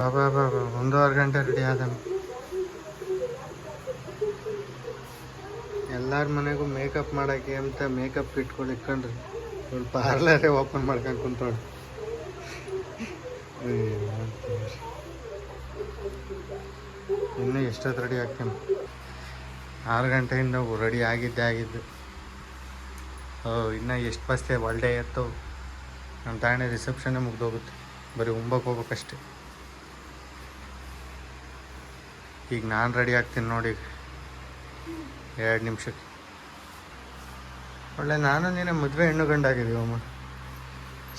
ಬಾಬಾ ಬಾಬಾ 1.5 ಗಂಟೆ ರೆಡಿ ಆದ. ಎಲ್ಲರ ಮನೆಗೂ ಮೇಕಪ್ ಮಾಡೋಕ್ಕೆ ಅಂತ ಮೇಕಪ್ ಇಟ್ಕೊಂಡು ಇಟ್ಕೊಂಡ್ರಿ ಇವಳು ಪಾರ್ಲರೇ ಓಪನ್ ಮಾಡ್ಕೊಂಡು ಕುಂತೋಳು. ಇನ್ನೂ ಎಷ್ಟೊತ್ತು ರೆಡಿ ಆಗ್ತೇನೆ. 6 ಗಂಟೆಯಿಂದ ರೆಡಿ ಆಗಿದ್ದು. ಇನ್ನೂ ಎಷ್ಟು ಬಸ್ತೆ ಒಳ್ಳೆ ಎತ್ತು ನಮ್ಮ ತಾಣೆ ರಿಸೆಪ್ಷನ್ನೇ ಮುಗ್ದೋಗುತ್ತೆ. ಬರೀ ಉಂಬಕ್ಕೆ ಹೋಗ್ಬೇಕಷ್ಟೆ. ಈಗ ನಾನು ರೆಡಿ ಆಗ್ತೀನಿ ನೋಡಿ 2 ನಿಮಿಷಕ್ಕೆ. ಒಳ್ಳೆ ನಾನು ನೀನೇ ಮದುವೆ ಹೆಣ್ಣು ಗಂಡಾಗಿದ್ದೀವಮ್ಮ.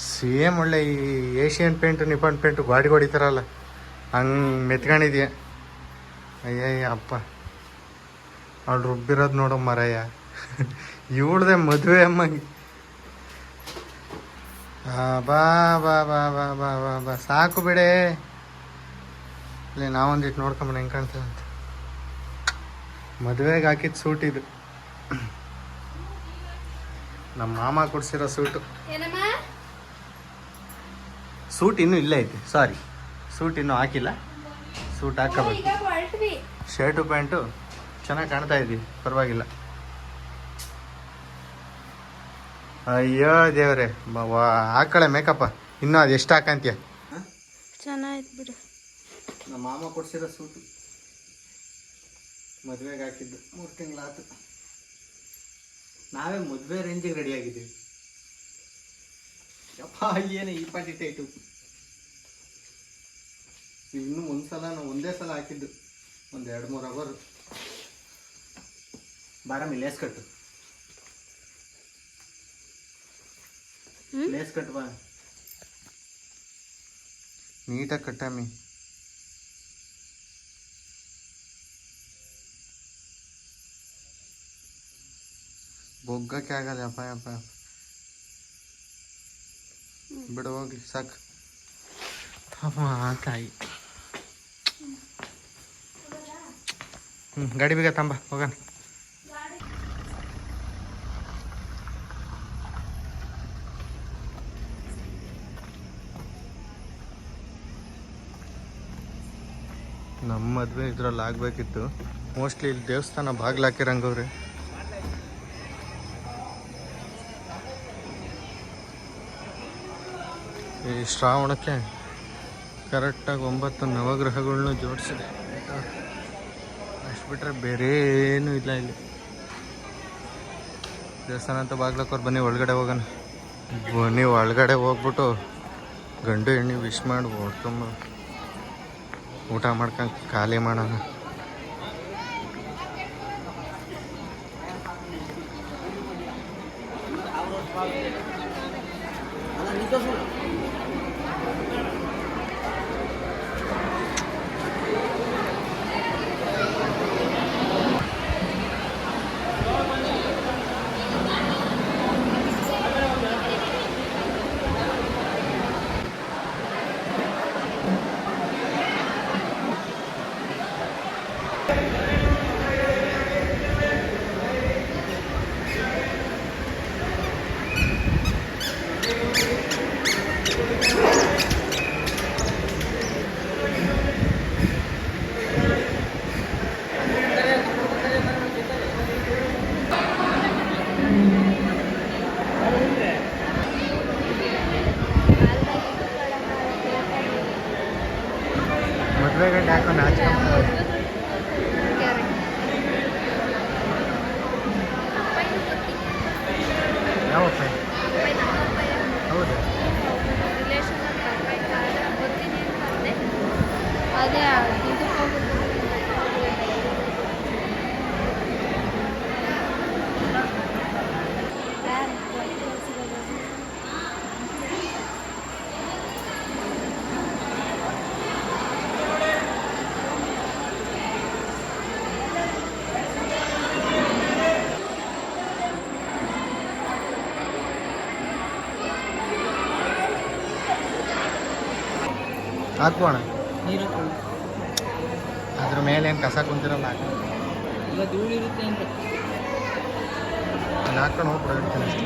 ಸೇಮ್ ಒಳ್ಳೆ ಈ ಏಷ್ಯನ್ ಪೇಂಟು ನಿಪಾನ್ ಪೇಂಟು ಗಾಡಿ ಹೊಡಿತಾರಲ್ಲ ಹಂಗೆ ಮೆತ್ಕೊಂಡಿದ್ಯಾ. ಅಯ್ಯಯ್ಯ ಅಪ್ಪ, ಅವಳು ರುಬ್ಬಿರೋದು ನೋಡೋ ಮರಯ್ಯ. ಇವಳ್ದೆ ಮದುವೆ ಅಮ್ಮಗೆ. ಬಾ ಬಾ ಬಾ ಬಾ ಬಾ ಬಾ ಬಾ ಸಾಕು ಬಿಡೆ. ಇಲ್ಲಿ ನಾವೊಂದಿಟ್ಟು ನೋಡ್ಕೊಂಬಣ ಹೆಂಗೆ ಕಾಣ್ತದೆ ಅಂತ. ಮದುವೆಗೆ ಹಾಕಿದ ಸೂಟ್ ಇದು, ನಮ್ಮ ಮಾಮ ಕೊಡ್ಸಿರೋ ಸೂಟ್ ಇನ್ನೂ ಇಲ್ಲ ಐತೆ. ಸಾರಿ, ಸೂಟ್ ಇನ್ನೂ ಹಾಕಿಲ್ಲ. ಸೂಟ್ ಹಾಕಬೇಕು. ಶರ್ಟು ಪ್ಯಾಂಟು ಚೆನ್ನಾಗಿ ಕಾಣ್ತಾ ಇದ್ದೀವಿ, ಪರವಾಗಿಲ್ಲ. ಅಯ್ಯೋ ದೇವ್ರೆ, ಹಾಕಳೆ ಮೇಕಪ್ಪ. ಇನ್ನೂ ಅದು ಎಷ್ಟು ಹಾಕಂತೀಯ? ಚೆನ್ನಾಗಿತ್ತು ಬಿಡು. ನಮ್ಮ ಮಾಮ ಕೊಡ್ಸಿರೋ ಸೂಟು ಮದುವೆಗೆ ಹಾಕಿದ್ದು 3 ತಿಂಗಳಾಯ್ತು. ನಾವೇ ಮದುವೆ ರೇಂಜಿಗೆ ರೆಡಿ ಆಗಿದ್ದೀವಿ. ಯಪ್ಪ ಏನು ಈ ಪಾಟಿ ಟೈಟು. ಇನ್ನೂ ಒಂದೇ ಸಲ ಹಾಕಿದ್ದು, ಒಂದು 2-3 ಅವರು. ಬಾರಮ್ಮಿ ಲೇಸ್ ಕಟ್ಟು, ಲೇಸ್ ಕಟ್ಟು ಬಾ, ನೀಟಾಗಿ ಕಟ್ಟಮ್ಮಿ. ಬೊಗ್ಗಕ್ಕೆ ಆಗಲ್ಲ. ಅಪ್ಪ ಅಪ್ಪ ಬಿಡು ಹೋಗ್ಲಿ ಸಾಕು. ತಾಯಿ ಗಾಡಿ ಬೇಗ ತಂಬ ಹೋಗೋಣ. ನಮ್ಮ ಮದುವೆ ಇದ್ರಲ್ಲಿ ಆಗಬೇಕಿತ್ತು. ಮೋಸ್ಟ್ಲಿ ಇಲ್ಲಿ ದೇವಸ್ಥಾನ ಬಾಗಿಲು ಹಾಕಿರಂಗವ್ರೆ. ಈ ಶ್ರಾವಣಕ್ಕೆ ಕರೆಕ್ಟಾಗಿ 9 ನವಗ್ರಹಗಳನ್ನೂ ಜೋಡಿಸಿದೆ. ಅಷ್ಟು ಬಿಟ್ಟರೆ ಬೇರೆ ಏನೂ ಇಲ್ಲ ಇಲ್ಲಿ. ದೇವಸ್ಥಾನ ಅಂತ ಬಾಗ್ಲಕ್ಕವ್ರು. ಬನ್ನಿ ಒಳಗಡೆ ಹೋಗೋಣ. ಬನ್ನಿ ಒಳಗಡೆ ಹೋಗ್ಬಿಟ್ಟು ಗಂಡು ಹೆಣ್ಣು ವಿಶ್ ಮಾಡಿ ಹೊಡ್ಕೊಂಬ ಊಟ ಮಾಡ್ಕೊಂಡು ಖಾಲಿ ಮಾಡೋಣ. ಮದುವೆ ಗಂಟೆ ಹಾಕೊಂಡು ಹಾಚ್ಕೊಂಡು ಯಾವಪ್ಪ? ಹೌದಾ? ಅದೇ ಹಾಕೋಣ. ಅದ್ರ ಮೇಲೆ ಏನು ಕಸ ಕುಂತಿರಲ್ಲ, ಇಲ್ಲ ಧೂಳು ಇರುತ್ತೆ ಅಂತ ನಾನು ಹಾಕೊಂಡು ಹೋಗ್ಬಿಡ್ತೀನಿ ಅಷ್ಟೇ.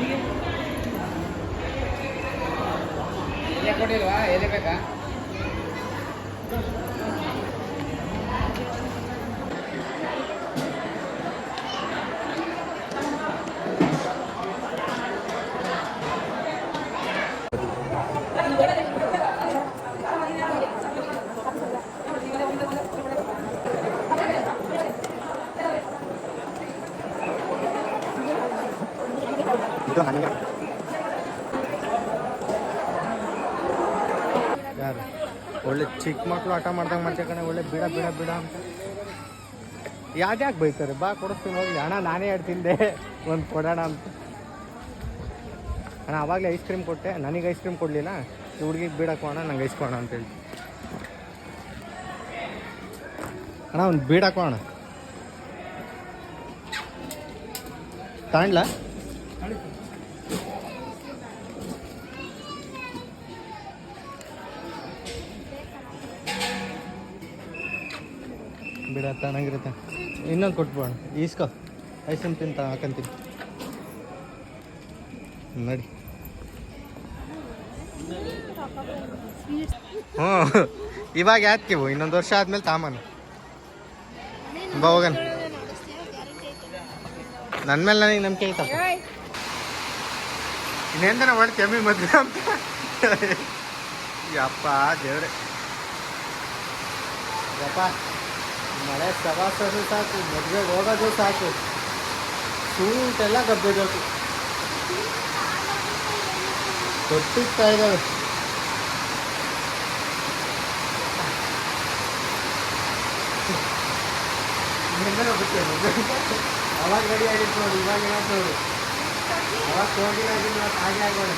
ಎಲೆ ಕೊಟ್ಟಿಲ್ವಾ? ಎಲೆ ಬೇಕಾ? ಇದು ನನಗೆ ಯಾರು ಒಳ್ಳೆ ಚಿಕ್ಕ ಮಕ್ಕಳು ಆಟ ಮಾಡ್ದಂಗೆ ಮಾಡ್ತಾರೆ ಕಣೆ, ಒಳ್ಳೆ ಬಿಡ ಬಿಡ ಬಿಡ ಅಂತ. ಯಾಕೆ ಬೈತಾರೆ? ಬಾ ಕೊಡಿಸ್ತೀನಿ ಹೋಗ್ಲಿ. ಅಣ್ಣ ನಾನೇ ಎರಡು ತಿಂದೆ, ಒಂದು ಕೊಡೋಣ ಅಂತ. ಅಣ್ಣ ಆವಾಗಲೇ ಐಸ್ ಕ್ರೀಮ್ ಕೊಟ್ಟೆ, ನನಗೆ ಐಸ್ ಕ್ರೀಮ್ ಕೊಡಲಿಲ್ಲ, ಈ ಹುಡುಗಿಗೆ ಬೀಡಾಕೋಣ, ನಂಗೆ ಐಸ್ ಕೊಡೋಣ ಅಂತೇಳಿ. ಅಣ್ಣ ಒಂದು ಬೀಡಾಕೋಣ ತಾಂಡ್ಲಾ? ಬಿಡ ಚೆನ್ನಾಗಿರುತ್ತೆ. ಇನ್ನೊಂದು ಕೊಟ್ಬೋಣ, ಈಸ್ಕೊ ಐಸ್ ಕ್ರೀಮ್ ತಿಂತ ಹಾಕಂತೀನಿ ನೋಡಿ. ಹ್ಞೂ ಇವಾಗ ಯಾಕೆ ಇನ್ನೊಂದು ವರ್ಷ ಆದ್ಮೇಲೆ ತಾಮನು ಬಾ ಹೋಗಣ. ನನ್ನ ಮೇಲೆ ನನಗೆ ನಂಬಿಕೆ ಐತಪ್ಪ. ಇನ್ನೇಂದನ ಮಾಡಿ ಕೆಮ್ಮಿ ಮದ್ವೆ ಅಂತ. ಯಪ್ಪ ದೇವ್ರೆ ಯಪ್ಪ, ಮಳೆ ಸವಾಸರು ಸಾಕು, ಮದುವೆಗೆ ಹೋಗೋದು ಸಾಕು, ಸೂಟೆಲ್ಲ ಗಬ್ಬಿದೋತು ಕೊಟ್ಟಿಗ್ತಾ ಇದ್ದಾವೆ. ಅವಾಗ ರೆಡಿ ಆಗಿತ್ತು ನೋಡಿ, ಇವಾಗ ಏನಾಯ್ತು ನೋಡಿ, ಅವಾಗ ಹೋಗಿಲ್ಲ ಹಾಗೆ ಆಗೋಣ.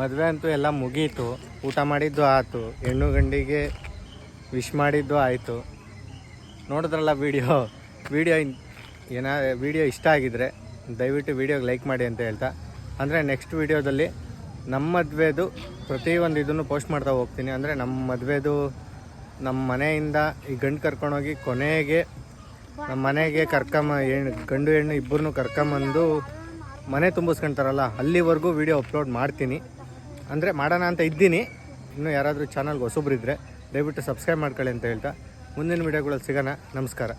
ಮದುವೆ ಅಂತೂ ಎಲ್ಲ ಮುಗೀತು, ಊಟ ಮಾಡಿದ್ದು ಆಯಿತು, ಹೆಣ್ಣು ಗಂಡಿಗೆ ವಿಶ್ ಮಾಡಿದ್ದು ಆಯಿತು. ನೋಡಿದ್ರಲ್ಲ ವಿಡಿಯೋ ಇಷ್ಟ ಆಗಿದ್ರೆ ದಯವಿಟ್ಟು ವಿಡಿಯೋಗೆ ಲೈಕ್ ಮಾಡಿ ಅಂತ ಹೇಳ್ತಾ, ಅಂದರೆ ನೆಕ್ಸ್ಟ್ ವಿಡಿಯೋದಲ್ಲಿ ನಮ್ಮ ಮದುವೆದು ಪ್ರತಿಯೊಂದು ಇದನ್ನು ಪೋಸ್ಟ್ ಮಾಡ್ತಾ ಹೋಗ್ತೀನಿ. ಅಂದರೆ ನಮ್ಮ ಮದುವೆದು ನಮ್ಮ ಮನೆಯಿಂದ ಈ ಗಂಡು ಕರ್ಕೊಂಡೋಗಿ ಕೊನೆಗೆ ನಮ್ಮ ಮನೆಗೆ ಗಂಡು ಹೆಣ್ಣು ಇಬ್ಬರನ್ನೂ ಕರ್ಕೊಂಬಂದು ಮನೆ ತುಂಬಿಸ್ಕೊಳ್ತಾರಲ್ಲ, ಅಲ್ಲಿವರೆಗೂ ವಿಡಿಯೋ ಅಪ್ಲೋಡ್ ಮಾಡ್ತೀನಿ. ಅಂದರೆ ಮಾಡೋಣ ಅಂತ ಇದ್ದೀನಿ. ಇನ್ನೂ ಯಾರಾದರೂ ಚಾನಲ್ಗೆ ಹೊಸಬ್ರಿದ್ದರೆ ದಯವಿಟ್ಟು ಸಬ್ಸ್ಕ್ರೈಬ್ ಮಾಡ್ಕೊಳ್ಳಿ ಅಂತ ಹೇಳ್ತಾ ಮುಂದಿನ ವಿಡಿಯೋಗಳಲ್ಲಿ ಸಿಗೋಣ. ನಮಸ್ಕಾರ.